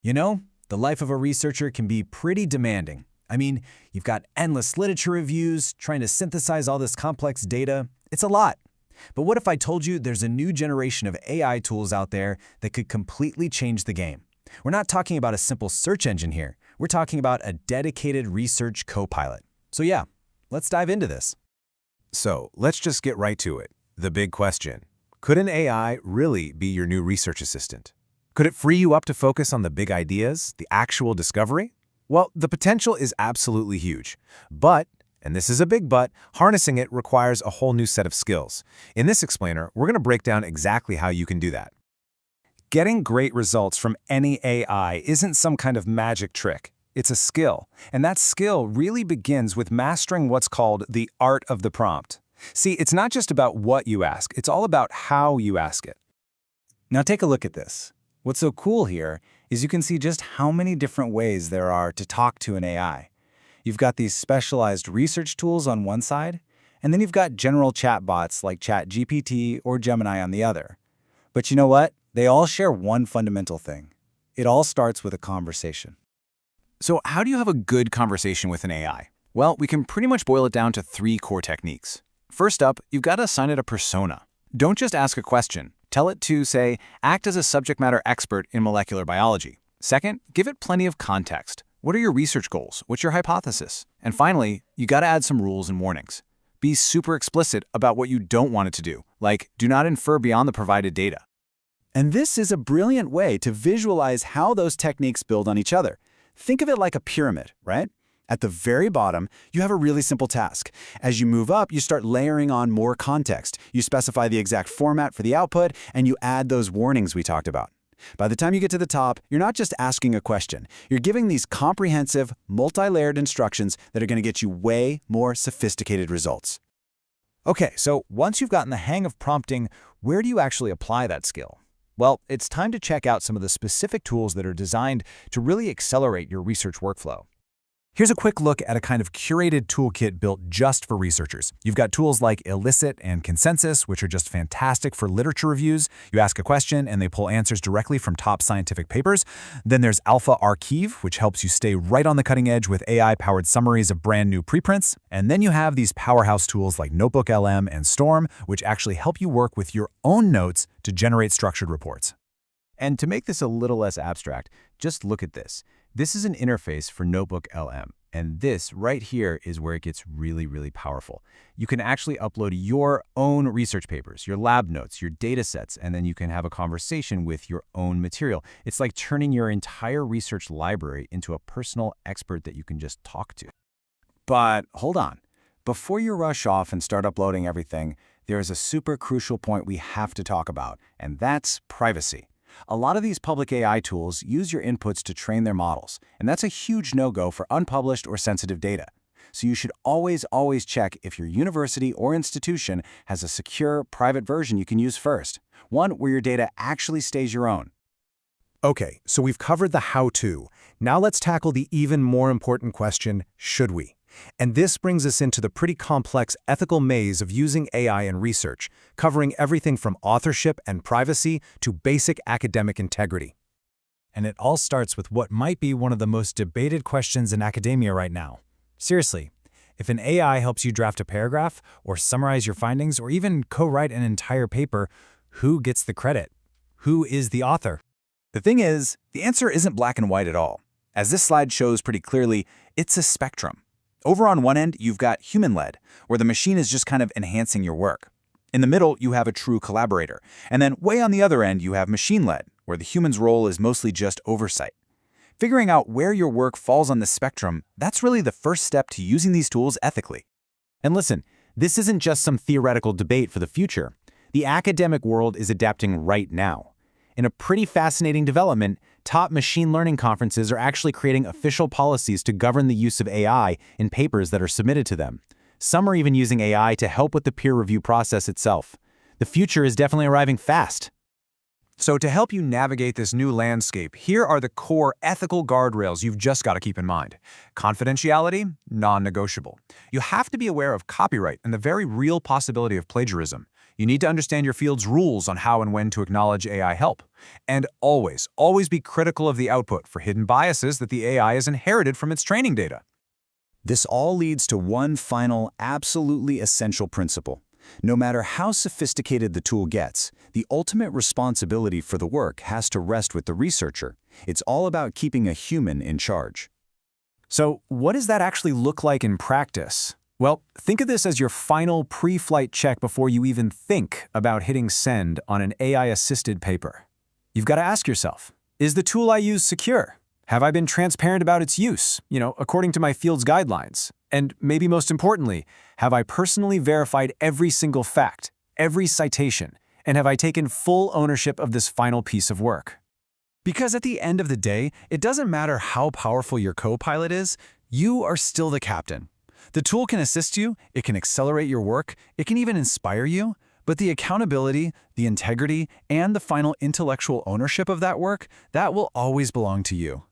You know, the life of a researcher can be pretty demanding. I mean, you've got endless literature reviews, trying to synthesize all this complex data. It's a lot. But what if I told you there's a new generation of AI tools out there that could completely change the game? We're not talking about a simple search engine here. We're talking about a dedicated research co-pilot. So yeah, let's dive into this. So let's just get right to it. The big question. Could an AI really be your new research assistant? Could it free you up to focus on the big ideas, the actual discovery? Well, the potential is absolutely huge. But, and this is a big but, harnessing it requires a whole new set of skills. In this explainer, we're going to break down exactly how you can do that. Getting great results from any AI isn't some kind of magic trick. It's a skill, and that skill really begins with mastering what's called the art of the prompt. See, it's not just about what you ask, it's all about how you ask it. Now take a look at this. What's so cool here is you can see just how many different ways there are to talk to an AI. You've got these specialized research tools on one side, and then you've got general chatbots like ChatGPT or Gemini on the other. But you know what? They all share one fundamental thing. It all starts with a conversation. So how do you have a good conversation with an AI? Well, we can pretty much boil it down to 3 core techniques. First up, you've got to assign it a persona. Don't just ask a question. Tell it to, say, act as a subject matter expert in molecular biology. Second, give it plenty of context. What are your research goals? What's your hypothesis? And finally, you got to add some rules and warnings. Be super explicit about what you don't want it to do, like do not infer beyond the provided data. And this is a brilliant way to visualize how those techniques build on each other. Think of it like a pyramid, right? At the very bottom, you have a really simple task. As you move up, you start layering on more context. You specify the exact format for the output, and you add those warnings we talked about. By the time you get to the top, you're not just asking a question. You're giving these comprehensive, multi-layered instructions that are going to get you way more sophisticated results. Okay, so once you've gotten the hang of prompting, where do you actually apply that skill? Well, it's time to check out some of the specific tools that are designed to really accelerate your research workflow. Here's a quick look at a kind of curated toolkit built just for researchers. You've got tools like Elicit and Consensus, which are just fantastic for literature reviews. You ask a question and they pull answers directly from top scientific papers. Then there's Alpha Archive, which helps you stay right on the cutting edge with AI-powered summaries of brand new preprints. And then you have these powerhouse tools like NotebookLM and Storm, which actually help you work with your own notes to generate structured reports. And to make this a little less abstract, just look at this. This is an interface for NotebookLM, and this right here is where it gets really, really powerful. You can actually upload your own research papers, your lab notes, your data sets, and then you can have a conversation with your own material. It's like turning your entire research library into a personal expert that you can just talk to. But hold on. Before you rush off and start uploading everything, there is a super crucial point we have to talk about, and that's privacy. A lot of these public AI tools use your inputs to train their models, and that's a huge no-go for unpublished or sensitive data. So you should always check if your university or institution has a secure, private version you can use first, one where your data actually stays your own. Okay, so we've covered the how-to. Now let's tackle the even more important question, should we? And this brings us into the pretty complex ethical maze of using AI in research, covering everything from authorship and privacy to basic academic integrity. And it all starts with what might be one of the most debated questions in academia right now. Seriously, if an AI helps you draft a paragraph, or summarize your findings, or even co-write an entire paper, who gets the credit? Who is the author? The thing is, the answer isn't black and white at all. As this slide shows pretty clearly, it's a spectrum. Over on one end, you've got human-led, where the machine is just kind of enhancing your work. In the middle, you have a true collaborator. And then way on the other end, you have machine-led, where the human's role is mostly just oversight. Figuring out where your work falls on the spectrum, that's really the first step to using these tools ethically. And listen, this isn't just some theoretical debate for the future. The academic world is adapting right now. In a pretty fascinating development, top machine learning conferences are actually creating official policies to govern the use of AI in papers that are submitted to them. Some are even using AI to help with the peer review process itself. The future is definitely arriving fast. So to help you navigate this new landscape, here are the core ethical guardrails you've just got to keep in mind. Confidentiality, non-negotiable. You have to be aware of copyright and the very real possibility of plagiarism. You need to understand your field's rules on how and when to acknowledge AI help. And always, always be critical of the output for hidden biases that the AI has inherited from its training data. This all leads to one final, absolutely essential principle. No matter how sophisticated the tool gets, the ultimate responsibility for the work has to rest with the researcher. It's all about keeping a human in charge. So what does that actually look like in practice? Well, think of this as your final pre-flight check before you even think about hitting send on an AI-assisted paper. You've got to ask yourself, is the tool I use secure? Have I been transparent about its use, according to my field's guidelines? And maybe most importantly, have I personally verified every single fact, every citation, and have I taken full ownership of this final piece of work? Because at the end of the day, it doesn't matter how powerful your co-pilot is, you are still the captain. The tool can assist you, it can accelerate your work, it can even inspire you, but the accountability, the integrity, and the final intellectual ownership of that work, that will always belong to you.